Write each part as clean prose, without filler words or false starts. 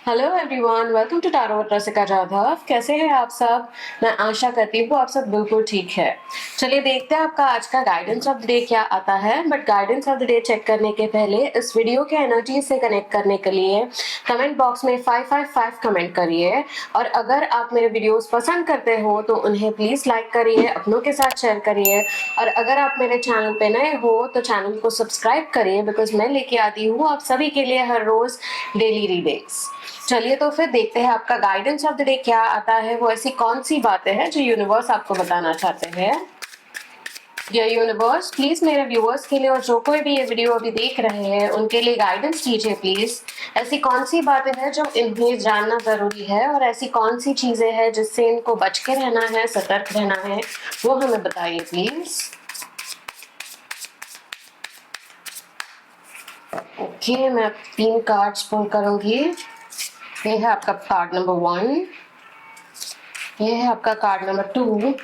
Hello everyone, welcome to tarot with Rasika Jadhav. कैसे हैं आप सब? मैं आशा करती हूँ आप सब बिल्कुल ठीक है। चलिए देखते हैं आपका आज का गाइडेंस ऑफ द डे क्या आता है। But guidance of the day check करने के पहले इस वीडियो के एनर्जी से कनेक्ट करने के लिए कमेंट बॉक्स में 555 कमेंट करिए। और अगर आप मेरे वीडियोस पसंद करते हो तो उन्हें प्लीज लाइक करिए, अपनों के साथ शेयर करिए। और अगर आप मेरे चैनल पे नए हो तो चैनल को सब्सक्राइब करिए, बिकॉज मैं लेके आती हूँ आप सभी के लिए हर रोज डेली रीडिंग्स। चलिए तो फिर देखते हैं आपका गाइडेंस ऑफ द डे क्या आता है। वो ऐसी कौन सी बातें हैं जो यूनिवर्स आपको बताना चाहते हैं। डियर यूनिवर्स, प्लीज मेरे व्यूअर्स के लिए और जो कोई भी ये वीडियो अभी देख रहे हैं उनके लिए गाइडेंस दीजिए प्लीज। ऐसी कौन सी बातें हैं जो इन्हें जानना जरूरी है और ऐसी कौन सी चीजें हैं जिससे इनको बच के रहना है, सतर्क रहना है, वो हमें बताइए प्लीज। ओके, मैं 3 कार्ड्स पुल करूंगी। ये है आपका कार्ड नंबर 1, ये है आपका कार्ड नंबर 2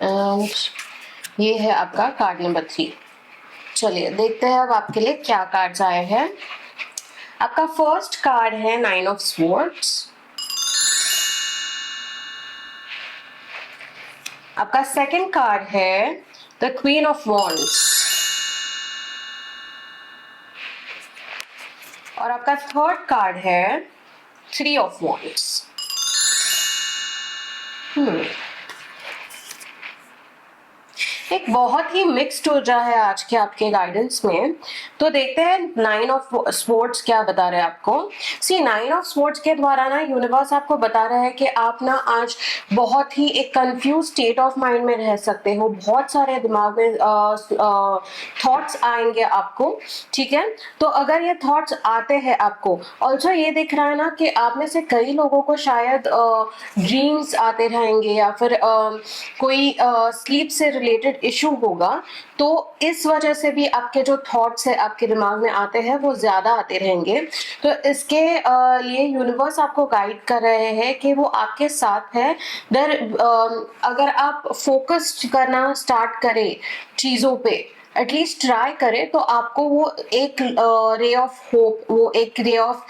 एंड ये है आपका कार्ड नंबर 3। चलिए देखते हैं अब आपके लिए क्या कार्ड्स आए हैं। आपका फर्स्ट कार्ड है 9 ऑफ स्वॉर्ड्स। आपका सेकंड कार्ड है द क्वीन ऑफ वॉन्ड्स। और आपका थर्ड कार्ड है 3 ऑफ वॉन्ड्स। एक बहुत ही मिक्स्ड ऊर्जा है आज के आपके गाइडेंस में। तो देखते हैं 9 ऑफ स्वॉर्ड्स क्या बता रहे हैं आपको। सी 9 ऑफ स्वॉर्ड्स के द्वारा ना यूनिवर्स आपको बता रहा है कि आप ना आज बहुत ही एक कंफ्यूज स्टेट ऑफ माइंड में रह सकते हो। बहुत सारे दिमाग में थॉट्स आएंगे आपको, ठीक है। तो अगर ये थॉट्स आते हैं आपको, ऑल्सो ये दिख रहा है ना कि आप में से कई लोगों को शायद ड्रीम्स आते रहेंगे या फिर कोई स्लीप से रिलेटेड इशू होगा। तो इस वजह से भी आपके जो थॉट्स है आपके दिमाग में आते हैं वो ज्यादा आते रहेंगे। तो इसके लिए यूनिवर्स आपको गाइड कर रहे हैं कि वो आपके साथ है। अगर आप फोकस्ड करना स्टार्ट करें चीजों पे, एटलीस्ट ट्राई करें, तो आपको वो एक रे ऑफ होप, वो एक रे ऑफ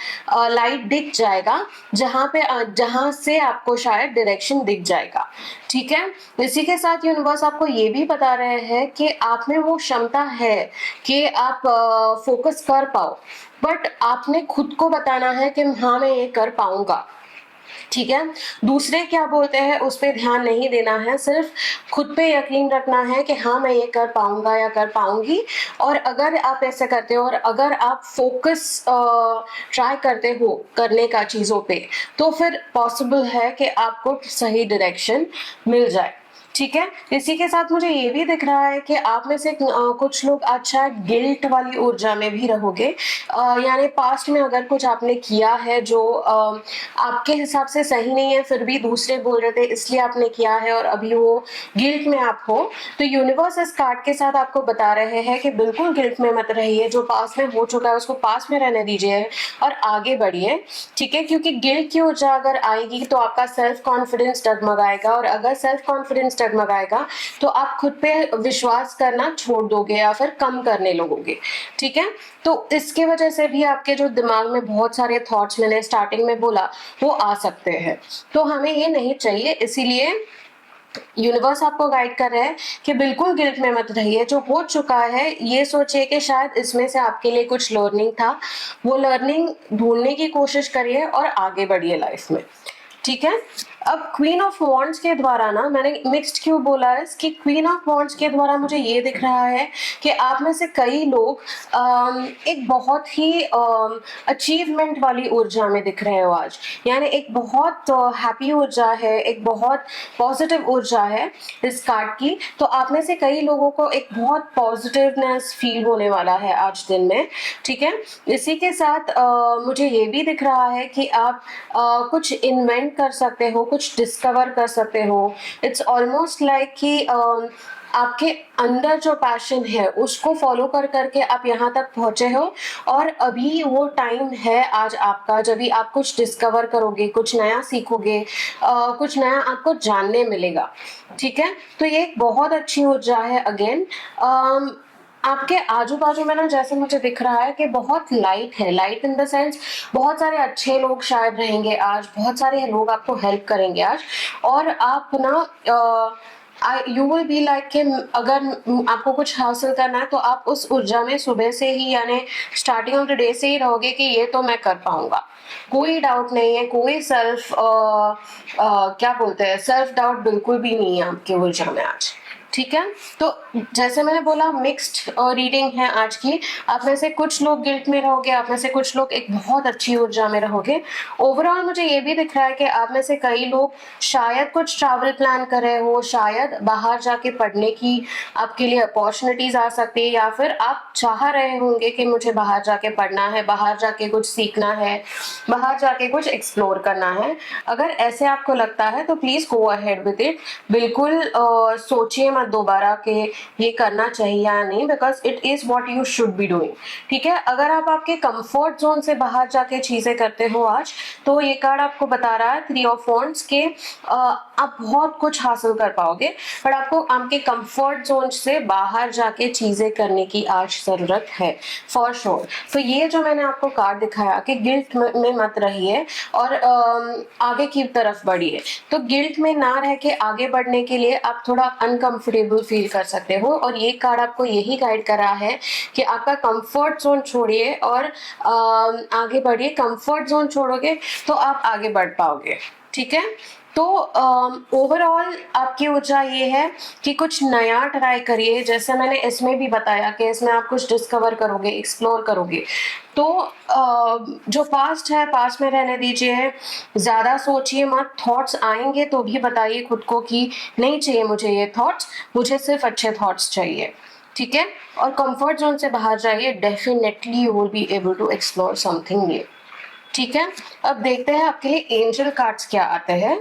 लाइट दिख जाएगा, जहां से आपको शायद डायरेक्शन दिख जाएगा, ठीक है। इसी के साथ यूनिवर्स आपको ये भी बता रहे हैं कि आप में वो क्षमता है कि आप फोकस कर पाओ, बट आपने खुद को बताना है कि हाँ मैं ये कर पाऊंगा, ठीक है। दूसरे क्या बोलते हैं उस पर ध्यान नहीं देना है, सिर्फ खुद पे यकीन रखना है कि हाँ मैं ये कर पाऊंगा या कर पाऊंगी। और अगर आप ऐसा करते हो और अगर आप फोकस ट्राई करते हो करने का चीजों पे, तो फिर पॉसिबल है कि आपको सही डायरेक्शन मिल जाए, ठीक है। इसी के साथ मुझे ये भी दिख रहा है कि आप में से कुछ लोग अच्छा गिल्ट वाली ऊर्जा में भी रहोगे। यानी पास्ट में अगर कुछ आपने किया है जो आपके हिसाब से सही नहीं है, फिर भी दूसरे बोल रहे थे इसलिए आपने किया है और अभी वो गिल्ट में आप हो, तो यूनिवर्स इस कार्ड के साथ आपको बता रहे हैं कि बिल्कुल गिल्ट में मत रहिए। जो पास में हो चुका है उसको पास में रहने दीजिए और आगे बढ़िए, ठीक है। क्योंकि गिल्ट की ऊर्जा अगर आएगी तो आपका सेल्फ कॉन्फिडेंस डगमगाएगा, और अगर सेल्फ कॉन्फिडेंस डगमगाएगा तो आप खुद पे विश्वास करना छोड़ दोगे या फिर कम करने लगोगे, ठीक है। तो इसके वजह से भी आपके जो दिमाग में बहुत सारे थॉट्स मैंने स्टार्टिंग में बोला वो आ सकते हैं। तो हमें ये नहीं चाहिए, इसीलिए यूनिवर्स आपको गाइड कर रहे हैं कि बिल्कुल गिल्ट में मत रहिए। जो हो चुका है ये सोचिए कि शायद इसमें से आपके लिए कुछ लर्निंग था, वो लर्निंग ढूंढने की कोशिश करिए और आगे बढ़िए लाइफ में, ठीक है। अब क्वीन ऑफ वॉन्ड्स के द्वारा ना, मैंने मिक्स्ड क्यों बोला है कि क्वीन ऑफ वॉन्ड्स के द्वारा मुझे ये दिख रहा है कि आप में से कई लोग एक बहुत ही अचीवमेंट वाली ऊर्जा में दिख रहे हो आज। यानी एक बहुत हैप्पी ऊर्जा है, एक बहुत पॉजिटिव ऊर्जा है इस कार्ड की। तो आप में से कई लोगों को एक बहुत पॉजिटिवनेस फील होने वाला है आज दिन में, ठीक है। इसी के साथ मुझे ये भी दिख रहा है कि आप कुछ इन्वेंट कर सकते हो, कुछ डिस्कवर कर सकते हो। इट्स ऑलमोस्ट लाइक कि आपके अंदर जो पैशन है उसको फॉलो कर करके आप यहाँ तक पहुंचे हो, और अभी वो टाइम है आज आपका जब भी आप कुछ डिस्कवर करोगे, कुछ नया सीखोगे, कुछ नया आपको जानने मिलेगा, ठीक है। तो ये एक बहुत अच्छी ऊर्जा है। अगेन आपके आजू बाजू में ना जैसे मुझे दिख रहा है कि बहुत लाइट है, लाइट इन द सेंस बहुत सारे अच्छे लोग शायद रहेंगे आज, बहुत सारे लोग आपको हेल्प करेंगे आज, और आप ना यू विल बी लाइक कि अगर आपको कुछ हासिल करना है तो आप उस ऊर्जा में सुबह से ही यानी स्टार्टिंग ऑफ द डे से ही रहोगे कि ये तो मैं कर पाऊंगा, कोई डाउट नहीं है, कोई क्या बोलते हैं सेल्फ डाउट बिल्कुल भी नहीं है आपके ऊर्जा में आज। ठीक है, तो जैसे मैंने बोला मिक्स्ड रीडिंग है आज की। आप में से कुछ लोग गिल्ट में रहोगे, आप में से कुछ लोग एक बहुत अच्छी ऊर्जा में रहोगे। ओवरऑल मुझे ये भी दिख रहा है कि आप में से कई लोग शायद कुछ ट्रैवल प्लान कर रहे हो, शायद बाहर जाके पढ़ने की आपके लिए अपॉर्चुनिटीज आ सकती है, या फिर आप चाह रहे होंगे कि मुझे बाहर जाके पढ़ना है, बाहर जाके कुछ सीखना है, बाहर जाके कुछ एक्सप्लोर करना है। अगर ऐसे आपको लगता है तो please go ahead with it. बिल्कुल सोचिए मत दोबारा कि ये करना चाहिए या नहीं, because it is what you should be doing. ठीक है, अगर आप आपके कंफर्ट जोन से बाहर जाके चीजें करते हो आज, तो ये कार्ड आपको बता रहा है 3 ऑफ वॉन्ड्स के आप बहुत कुछ हासिल कर पाओगे, पर आपको आपके कंफर्ट जोन से बाहर जाके चीजें करने की आज जरूरत है फॉर श्योर। तो ये जो मैंने आपको कार्ड दिखाया कि गिल्ट में मत रहिए और आगे की तरफ बढ़िए, तो गिल्ट में ना रह के आगे बढ़ने के लिए आप थोड़ा अनकंफर्टेबल फील कर सकते हो, और ये कार्ड आपको यही गाइड कर रहा है कि आपका कंफर्ट जोन छोड़िए और आगे बढ़िए। कंफर्ट जोन छोड़ोगे तो आप आगे बढ़ पाओगे। ठीक है, तो ओवरऑल आपकी ऊर्जा ये है कि कुछ नया ट्राई करिए, जैसे मैंने इसमें भी बताया कि इसमें आप कुछ डिस्कवर करोगे, एक्सप्लोर करोगे। तो जो पास्ट है पास्ट में रहने दीजिए, ज्यादा सोचिए मत। थॉट्स आएंगे तो भी बताइए खुद को कि नहीं चाहिए मुझे ये थॉट्स, मुझे सिर्फ अच्छे थॉट्स चाहिए। ठीक है, और कंफर्ट जोन से बाहर जाइए, definitely you will be able to explore something new. ठीक है, अब देखते हैं आपके लिए एंजल कार्ड्स क्या आते हैं।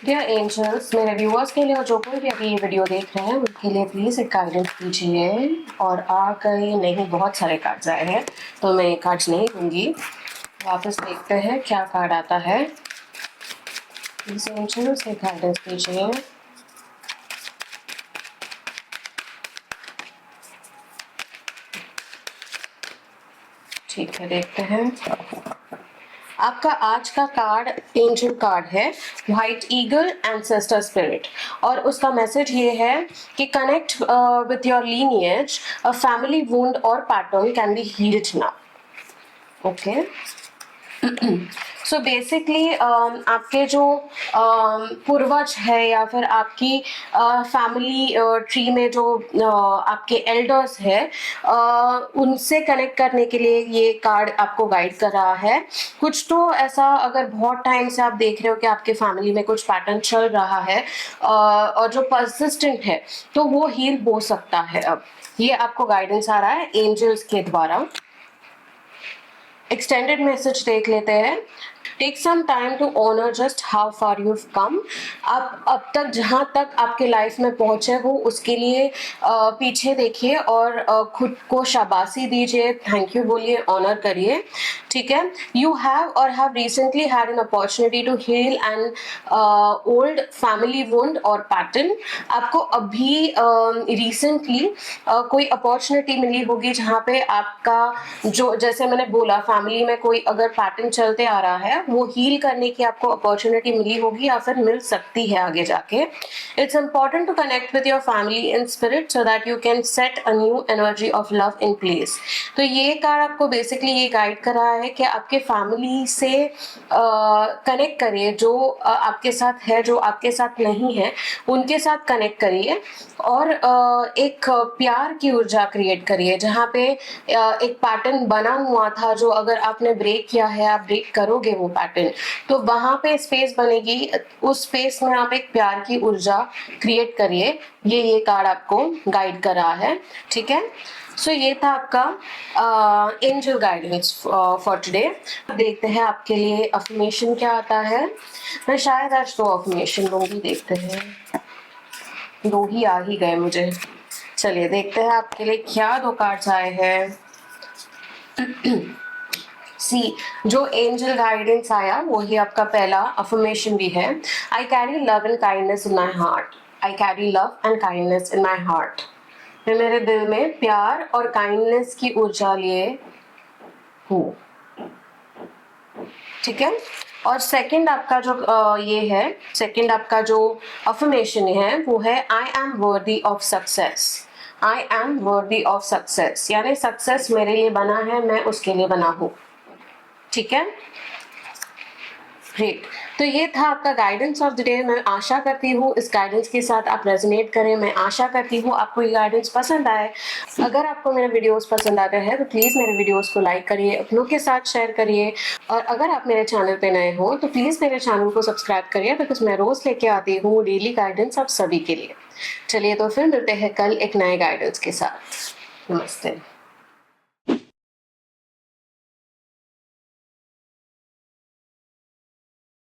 डियर एंजल्स, मेरे व्यूअर्स के लिए और जो कोई भी अभी ये वीडियो देख रहे हैं उनके लिए प्लीज एक गाइडेंस दीजिए। और आ गए नहीं, बहुत सारे कार्ड्स आए हैं तो मैं ये कार्ड्स नहीं दूंगी। वापस देखते हैं क्या कार्ड आता है। प्लीज एंजल्स एक गाइडेंस दीजिए। ठीक है, देखते हैं। आपका आज का कार्ड एंजल कार्ड है व्हाइट ईगल एंसेस्टर स्पिरिट, और उसका मैसेज ये है कि connect with your lineage, a family wound और pattern can be healed now. Okay, so basically आपके जो पूर्वज है या फिर आपकी फैमिली ट्री में जो आपके एल्डर्स है, उनसे कनेक्ट करने के लिए ये कार्ड आपको गाइड कर रहा है। कुछ तो ऐसा अगर बहुत टाइम से आप देख रहे हो कि आपके फैमिली में कुछ पैटर्न चल रहा है और जो परसिस्टेंट है, तो वो हील हो सकता है। अब ये आपको गाइडेंस आ रहा है एंजल्स के द्वारा। एक्सटेंडेड मैसेज देख लेते हैं। Take some time to honour just how far you come. आप अब तक जहां तक आपके लाइफ में पहुंचे हो उसके लिए पीछे देखिए और खुद को शाबाशी दीजिए, थैंक यू बोलिए, ऑनर करिए। ठीक है, you have or have recently had an opportunity to heal an old family wound और पैटर्न। आपको अभी रिसेंटली कोई अपॉर्चुनिटी मिली होगी जहां पे आपका जो, जैसे मैंने बोला, फैमिली में कोई अगर पैटर्न चलते आ रहा है वो हील करने की आपको अपॉर्चुनिटी मिली होगी या फिर मिल सकती है आगे जाके। It's important to connect with your family in spirit so that you can set a new energy of love in place. तो ये कार्ड आपको बेसिकली ये गाइड कर रहा है कि आपके फैमिली से कनेक्ट करिए, जो आपके साथ है, जो आपके साथ नहीं है उनके साथ कनेक्ट करिए, और एक प्यार की ऊर्जा क्रिएट करिए। जहाँ पे एक पैटर्न बना हुआ था जो अगर आपने ब्रेक किया है, आप ब्रेक करोगे वो पैटर्न, तो वहां पे स्पेस बनेगी, उस स्पेस में आप एक प्यार की ऊर्जा क्रिएट करिए। ये कार्ड आपको गाइड कर रहा है। ठीक है, सो ये था आपका एंजल गाइडेंस फॉर टुडे। देखते हैं आपके लिए अफर्मेशन क्या आता है। मैं शायद आज 2 अफर्मेशन लूंगी, देखते हैं, 2 ही आ ही गए मुझे। चलिए देखते हैं आपके लिए क्या 2 कार्ड्स आए हैं। सी, जो एंजल गाइडेंस आया वो ही आपका पहला अफर्मेशन भी है। I carry love and kindness in my heart, I carry love and kindness in my heart. मैं मेरे दिल में प्यार और काइंडनेस की ऊर्जा लिए हूँ, ठीक है। और सेकंड आपका जो ये है, सेकंड आपका जो अफर्मेशन है वो है I am worthy of success, I am worthy of success, यानी सक्सेस मेरे लिए बना है, मैं उसके लिए बना हूँ, ठीक है। ग्रेट, तो ये था आपका गाइडेंस ऑफ द डे। मैं आशा करती हूँ इस गाइडेंस के साथ आप रेजोनेट करें, मैं आशा करती हूँ आपको ये गाइडेंस पसंद आए। अगर आपको मेरे वीडियोस पसंद आते हैं तो प्लीज़ मेरे वीडियोस को लाइक करिए, अपनों के साथ शेयर करिए, और अगर आप मेरे चैनल पे नए हो तो प्लीज़ मेरे चैनल को सब्सक्राइब करिए, बिकॉज मैं रोज़ लेके आती हूँ डेली गाइडेंस आप सभी के लिए। चलिए तो फिर मिलते हैं कल एक नए गाइडेंस के साथ। नमस्ते।